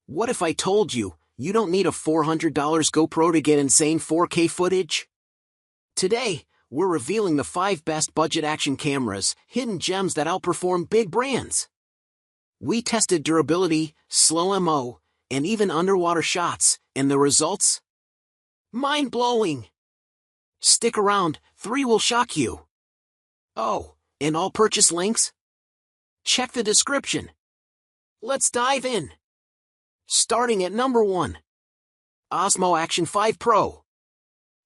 What if I told you, you don't need a $400 GoPro to get insane 4K footage? Today, we're revealing the 5 best budget action cameras, hidden gems that outperform big brands. We tested durability, slow MO, and even underwater shots, and the results? Mind-blowing! Stick around, 3 will shock you. Oh, and all purchase links? Check the description. Let's dive in. Starting at number 1. Osmo Action 5 Pro.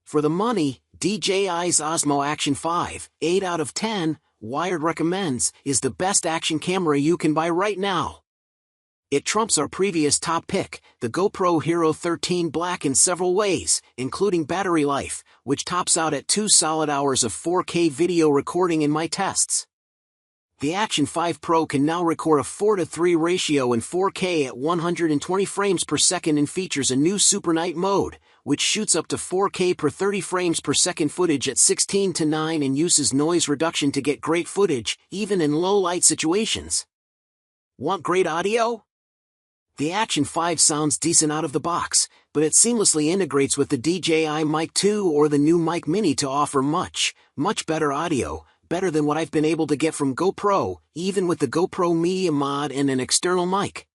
For the money, DJI's Osmo Action 5, 8 out of 10, Wired recommends, is the best action camera you can buy right now. It trumps our previous top pick, the GoPro Hero 13 Black in several ways, including battery life, which tops out at 2 solid hours of 4K video recording in my tests. The Action 5 Pro can now record a 4:3 ratio in 4K at 120 frames per second and features a new Super Night mode, which shoots up to 4K per 30 frames per second footage at 16:9 and uses noise reduction to get great footage, even in low-light situations. Want great audio? The Action 5 sounds decent out of the box, but it seamlessly integrates with the DJI Mic 2 or the new Mic Mini to offer much better audio, better than what I've been able to get from GoPro, even with the GoPro Media Mod and an external mic.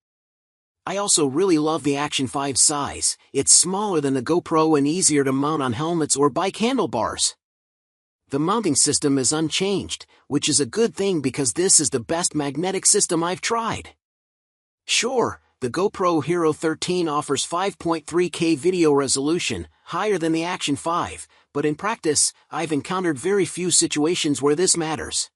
I also really love the Action 5's size. It's smaller than the GoPro and easier to mount on helmets or bike handlebars. The mounting system is unchanged, which is a good thing because this is the best magnetic system I've tried. Sure, the GoPro Hero 13 offers 5.3K video resolution, higher than the Action 5, but in practice, I've encountered very few situations where this matters.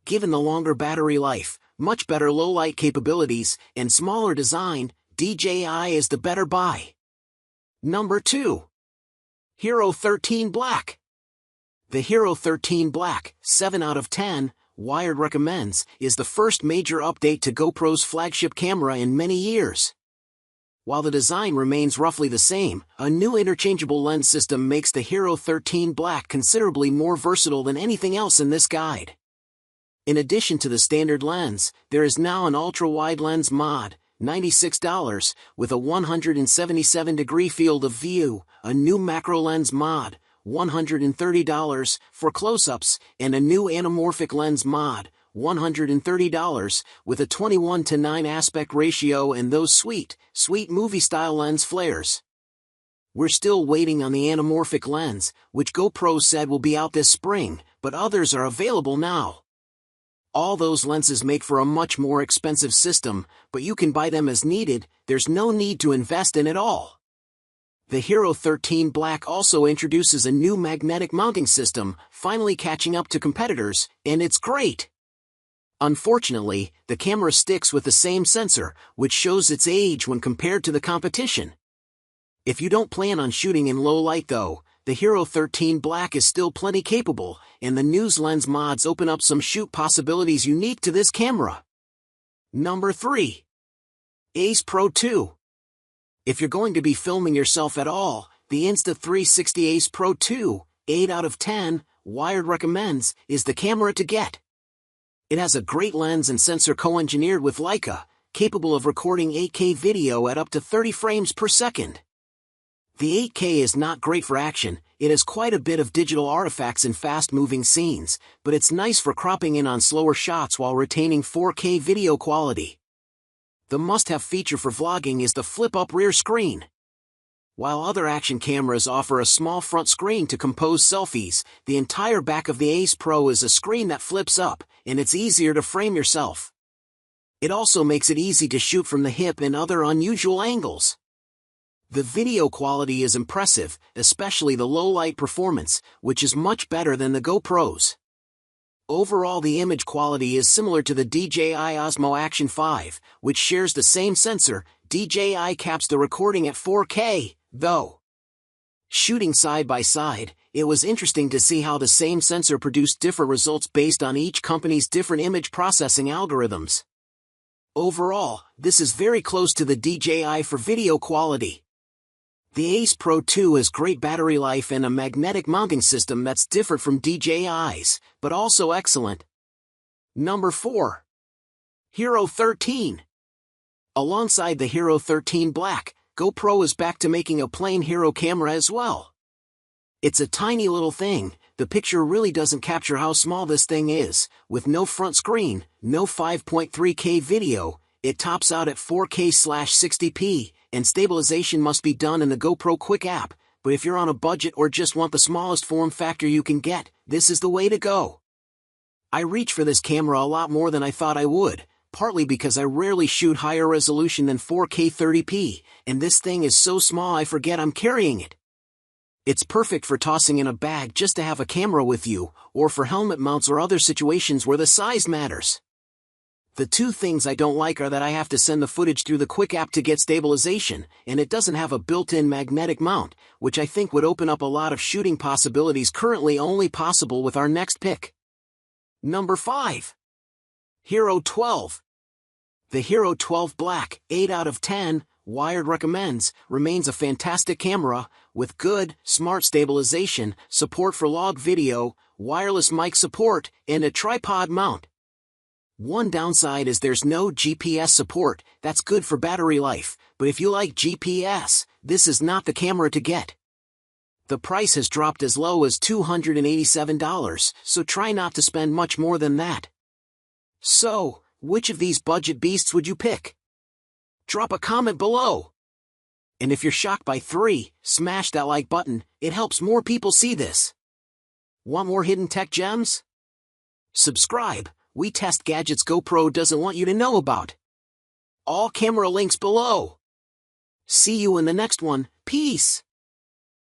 Given the longer battery life, much better low-light capabilities, and smaller design, DJI is the better buy. Number 2. Hero 13 Black. The Hero 13 Black, 7 out of 10, Wired recommends, is the first major update to GoPro's flagship camera in many years. While the design remains roughly the same, a new interchangeable lens system makes the Hero 13 Black considerably more versatile than anything else in this guide. In addition to the standard lens, there is now an ultra-wide lens mod, $96, with a 177-degree field of view, a new macro lens mod, $130, for close-ups, and a new anamorphic lens mod, $130, with a 21:9 aspect ratio and those sweet movie-style lens flares. We're still waiting on the anamorphic lens, which GoPro said will be out this spring, but others are available now. All those lenses make for a much more expensive system, but you can buy them as needed. There's no need to invest in it all. The Hero 13 Black also introduces a new magnetic mounting system, finally catching up to competitors, and it's great. Unfortunately, the camera sticks with the same sensor, which shows its age when compared to the competition. If you don't plan on shooting in low light though, the Hero 13 Black is still plenty capable, and the new lens mods open up some shoot possibilities unique to this camera. Number 3. Ace Pro 2. If you're going to be filming yourself at all, the Insta360 Ace Pro 2, 8 out of 10, Wired recommends, is the camera to get. It has a great lens and sensor co-engineered with Leica, capable of recording 8K video at up to 30 frames per second. The 8K is not great for action, it has quite a bit of digital artifacts in fast-moving scenes, but it's nice for cropping in on slower shots while retaining 4K video quality. The must-have feature for vlogging is the flip-up rear screen. While other action cameras offer a small front screen to compose selfies, the entire back of the Ace Pro is a screen that flips up, and it's easier to frame yourself. It also makes it easy to shoot from the hip and other unusual angles. The video quality is impressive, especially the low-light performance, which is much better than the GoPros. Overall, the image quality is similar to the DJI Osmo Action 5, which shares the same sensor. DJI caps the recording at 4K, though. Shooting side by side, it was interesting to see how the same sensor produced different results based on each company's different image processing algorithms. Overall, this is very close to the DJI for video quality. The Ace Pro 2 has great battery life and a magnetic mounting system that's different from DJI's, but also excellent. Number 4. Hero 13. Alongside the Hero 13 Black, GoPro is back to making a plain Hero camera as well. It's a tiny little thing. The picture really doesn't capture how small this thing is. With no front screen, no 5.3K video, it tops out at 4K/60p, and stabilization must be done in the GoPro Quick app. But if you're on a budget or just want the smallest form factor you can get, this is the way to go. I reach for this camera a lot more than I thought I would, partly because I rarely shoot higher resolution than 4K 30p, and this thing is so small I forget I'm carrying it. It's perfect for tossing in a bag just to have a camera with you, or for helmet mounts or other situations where the size matters. The two things I don't like are that I have to send the footage through the Quick app to get stabilization, and it doesn't have a built-in magnetic mount, which I think would open up a lot of shooting possibilities currently only possible with our next pick. Number 5. Hero 12. The Hero 12 Black, 8 out of 10, Wired recommends, remains a fantastic camera, with good, smart stabilization, support for log video, wireless mic support, and a tripod mount. One downside is there's no GPS support. That's good for battery life, but if you like GPS, this is not the camera to get. The price has dropped as low as $287, so try not to spend much more than that. So, which of these budget beasts would you pick? Drop a comment below. And if you're shocked by 3, smash that like button, it helps more people see this. Want more hidden tech gems? Subscribe. We test gadgets GoPro doesn't want you to know about. All camera links below. See you in the next one. Peace.